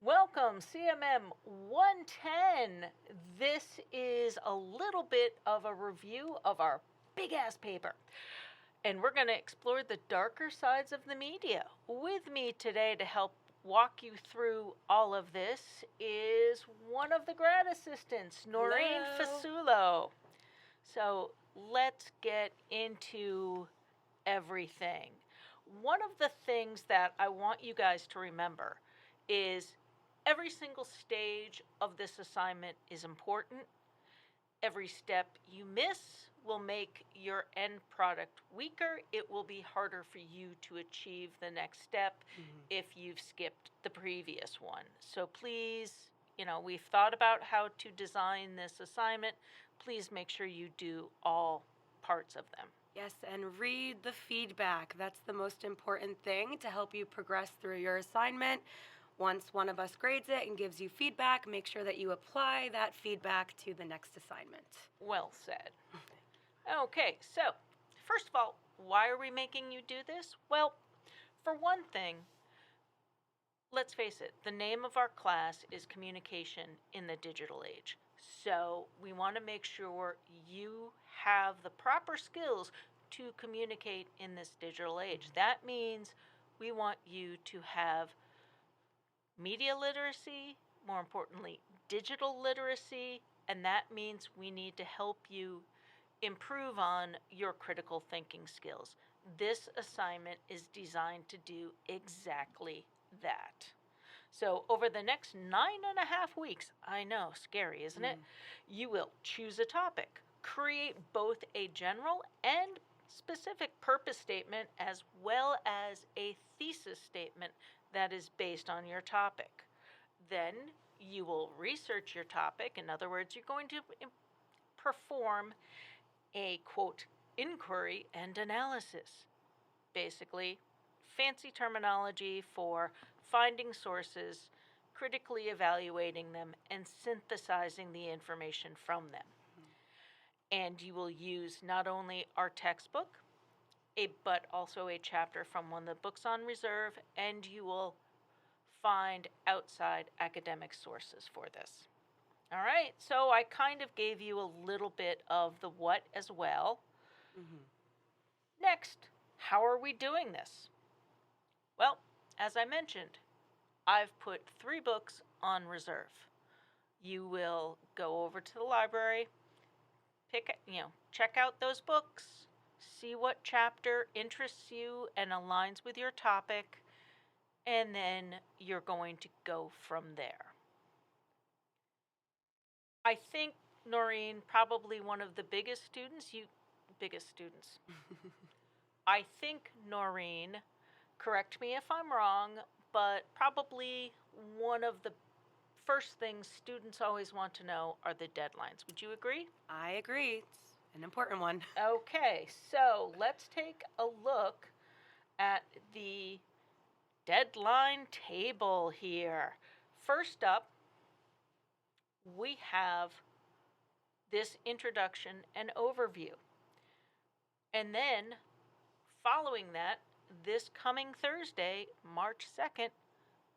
Welcome, CMM 110. This is a little bit of a review of our big ass paper. And we're going to explore the darker sides of the media. With me today to help walk you through all of this is one of the grad assistants, Noreen Fasulo. So let's get into everything. One of the things that I want you guys to remember is every single stage of this assignment is important. Every step you miss will make your end product weaker. It will be harder for you to achieve the next step if you've skipped the previous one. So please, we've thought about how to design this assignment. Please make sure you do all parts of them. Yes, and read the feedback. That's the most important thing to help you progress through your assignment. Once one of us grades it and gives you feedback, make sure that you apply that feedback to the next assignment. Well said. Okay, so first of all, why are we making you do this? Well, for one thing, let's face it, the name of our class is Communication in the Digital Age. So we want to make sure you have the proper skills to communicate in this digital age. That means we want you to have media literacy, more importantly, digital literacy, and that means we need to help you improve on your critical thinking skills. This assignment is designed to do exactly that. So over the next 9.5 weeks, I know, scary, isn't it? You will choose a topic, create both a general and specific purpose statement as well as a thesis statement that is based on your topic. Then you will research your topic. In other words, you're going to perform a, quote, inquiry and analysis. Basically, fancy terminology for finding sources, critically evaluating them, and synthesizing the information from them. And you will use not only our textbook, but also a chapter from one of the books on reserve, and you will find outside academic sources for this. All right, so I kind of gave you a little bit of the what as well. Next, how are we doing this? Well, as I mentioned, I've put 3 books on reserve. You will go over to the library, check out those books, see what chapter interests you and aligns with your topic, and then you're going to go from there. I think, Noreen, probably one of the biggest students, I think, Noreen, correct me if I'm wrong, but probably one of the first things students always want to know are the deadlines. Would you agree? I agree. It's an important one. Okay, so let's take a look at the deadline table here. First up, we have this introduction and overview. And then, following that, this coming Thursday, March 2nd,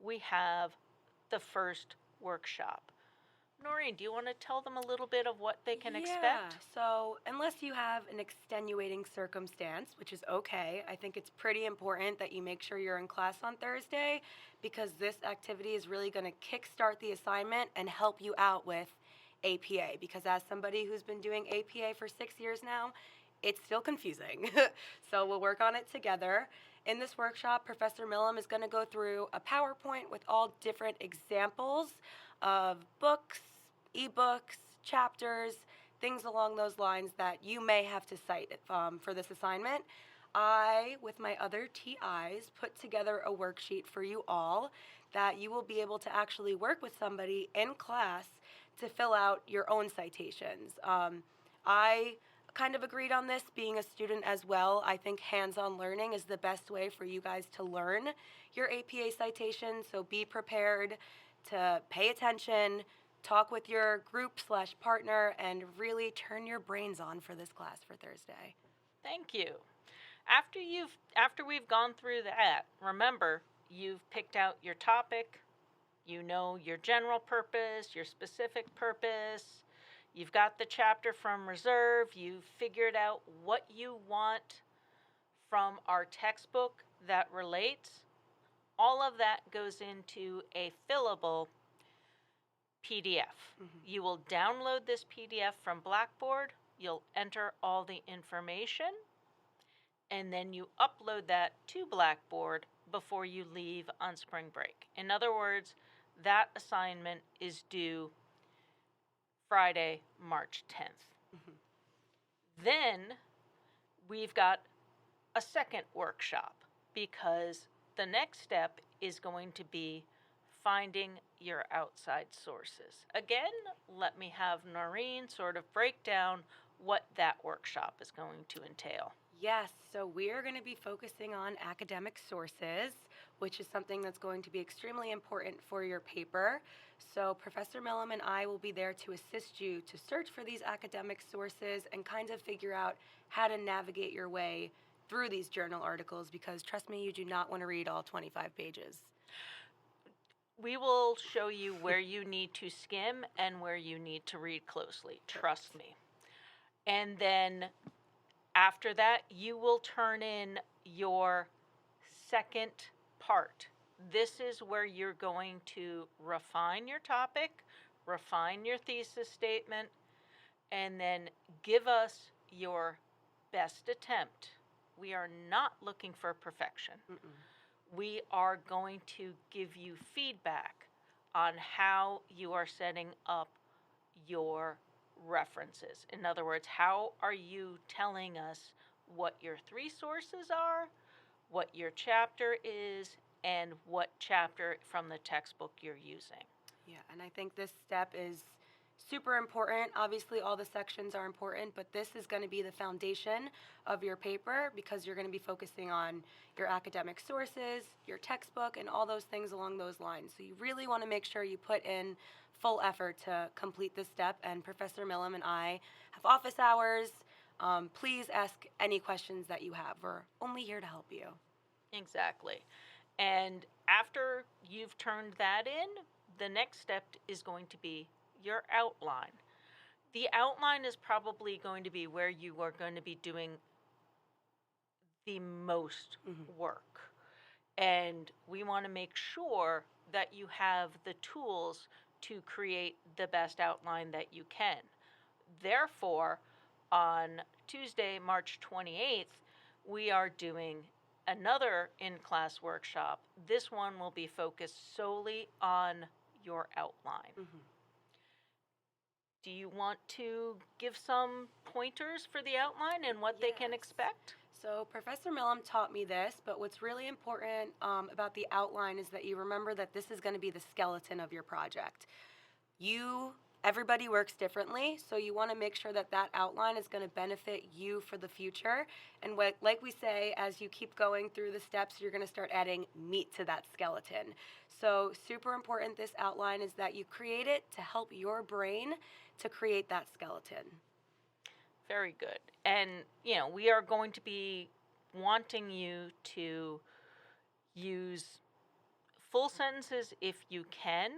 we have the first workshop. Noreen, do you want to tell them a little bit of what they can expect? So unless you have an extenuating circumstance, which is okay, I think it's pretty important that you make sure you're in class on Thursday, because this activity is really going to kickstart the assignment and help you out with APA. Because as somebody who's been doing APA for 6 years now, it's still confusing. So we'll work on it together. In this workshop, Professor Millham is going to go through a PowerPoint with all different examples of books, ebooks, chapters, things along those lines that you may have to cite for this assignment. I, with my other TIs, put together a worksheet for you all that you will be able to actually work with somebody in class to fill out your own citations. I kind of agreed on this, being a student as well. I think hands-on learning is the best way for you guys to learn your APA citation, so be prepared to pay attention, talk with your group/partner, and really turn your brains on for this class for Thursday. Thank you. After we've gone through that, remember, you've picked out your topic, You know your general purpose, your specific purpose. You've got the chapter from reserve. You've figured out what you want from our textbook that relates. All of that goes into a fillable PDF. You will download this PDF from Blackboard. You'll enter all the information, and then you upload that to Blackboard before you leave on spring break. In other words, that assignment is due Friday, March 10th. Then we've got a second workshop, because the next step is going to be finding your outside sources. Again, let me have Noreen sort of break down what that workshop is going to entail. Yes, so we are going to be focusing on academic sources, which is something that's going to be extremely important for your paper. So Professor Millham and I will be there to assist you to search for these academic sources and kind of figure out how to navigate your way through these journal articles, because trust me, you do not want to read all 25 pages. We will show you where you need to skim and where you need to read closely. Trust me. And then after that, you will turn in your second part. This is where you're going to refine your topic, refine your thesis statement, and then give us your best attempt. We are not looking for perfection. We are going to give you feedback on how you are setting up your references. In other words, how are you telling us what your 3 sources are, what your chapter is, and what chapter from the textbook you're using. Yeah, and I think this step is super important. Obviously, all the sections are important, but this is going to be the foundation of your paper, because you're going to be focusing on your academic sources, your textbook, and all those things along those lines. So you really want to make sure you put in full effort to complete this step, and Professor Millham and I have office hours. Please ask any questions that you have. We're only here to help you. Exactly. And after you've turned that in, the next step is going to be your outline. The outline is probably going to be where you are going to be doing the most work. And we want to make sure that you have the tools to create the best outline that you can. Therefore, on Tuesday, March 28th, we are doing another in-class workshop. This one will be focused solely on your outline. Do you want to give some pointers for the outline and what they can expect? So Professor Millham taught me this, but what's really important about the outline is that you remember that this is going to be the skeleton of your project. Everybody works differently, so you want to make sure that that outline is going to benefit you for the future. And like we say, as you keep going through the steps, you're going to start adding meat to that skeleton. So super important, this outline, is that you create it to help your brain to create that skeleton. Very good. And, we are going to be wanting you to use full sentences if you can.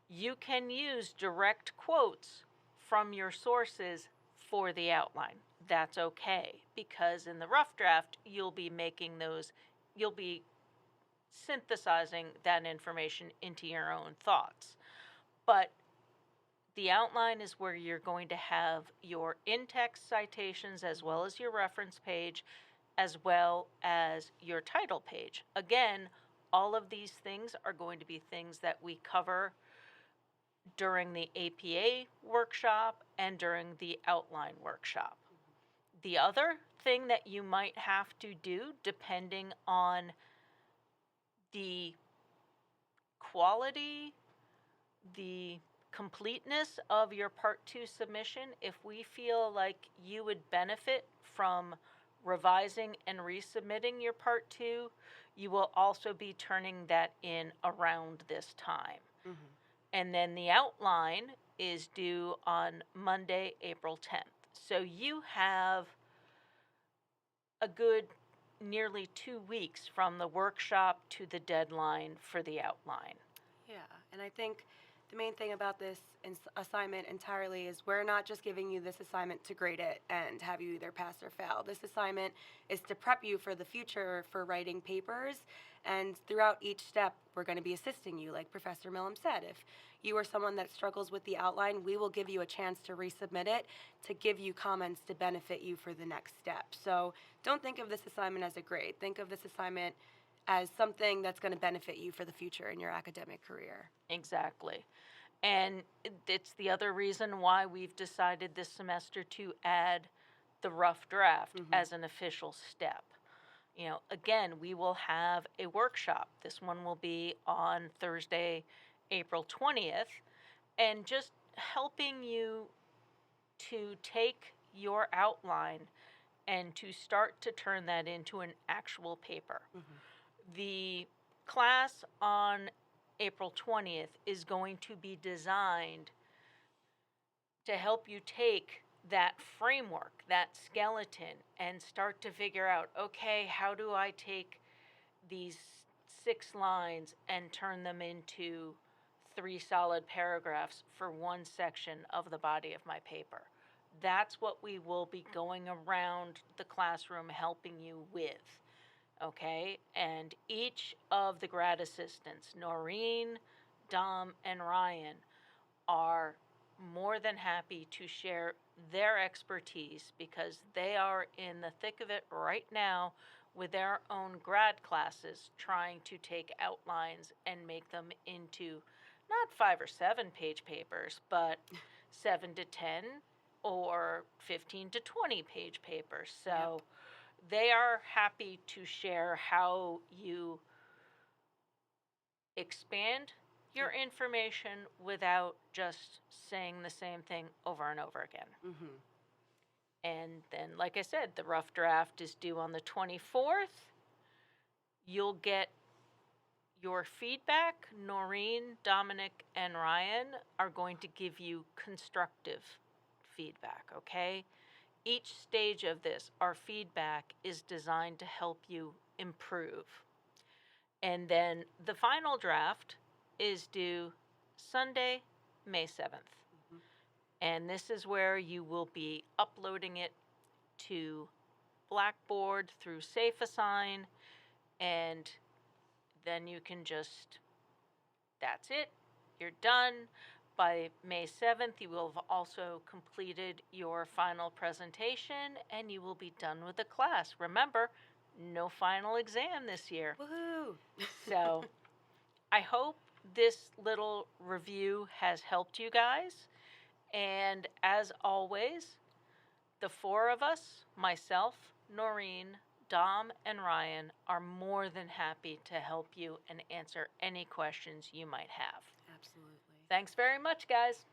You can use direct quotes from your sources for the outline. That's okay, because in the rough draft, you'll be synthesizing that information into your own thoughts. But the outline is where you're going to have your in-text citations, as well as your reference page, as well as your title page. Again, all of these things are going to be things that we cover during the APA workshop and during the outline workshop. The other thing that you might have to do, depending on the quality, the completeness of your Part 2 submission, if we feel like you would benefit from revising and resubmitting your Part 2, you will also be turning that in around this time. And then the outline is due on Monday, April 10th. So you have a good nearly 2 weeks from the workshop to the deadline for the outline. Yeah, and I think the main thing about this assignment entirely is we're not just giving you this assignment to grade it and have you either pass or fail. This assignment is to prep you for the future for writing papers, and throughout each step, we're going to be assisting you. Like Professor Millham said, if you are someone that struggles with the outline, we will give you a chance to resubmit it to give you comments to benefit you for the next step. So don't think of this assignment as a grade. Think of this assignment as something that's going to benefit you for the future in your academic career. Exactly. And it's the other reason why we've decided this semester to add the rough draft as an official step. You know, again, we will have a workshop. This one will be on Thursday, April 20th, and just helping you to take your outline and to start to turn that into an actual paper. The class on April 20th is going to be designed to help you take that framework, that skeleton, and start to figure out, okay, how do I take these 6 lines and turn them into 3 solid paragraphs for one section of the body of my paper? That's what we will be going around the classroom helping you with. Okay, and each of the grad assistants, Noreen, Dom, and Ryan, are more than happy to share their expertise because they are in the thick of it right now with their own grad classes trying to take outlines and make them into not 5 or 7 page papers, but 7 to 10 or 15 to 20 page papers. So they are happy to share how you expand your information without just saying the same thing over and over again. And then, like I said, the rough draft is due on the 24th. You'll get your feedback. Noreen, Dominic, and Ryan are going to give you constructive feedback, okay? Each stage of this, our feedback, is designed to help you improve. And then the final draft is due Sunday, May 7th. And this is where you will be uploading it to Blackboard through SafeAssign, and then you can just, that's it, you're done. By May 7th, you will have also completed your final presentation and you will be done with the class. Remember, no final exam this year. Woohoo! So I hope this little review has helped you guys. And as always, the 4 of us, myself, Noreen, Dom, and Ryan, are more than happy to help you and answer any questions you might have. Absolutely. Thanks very much, guys.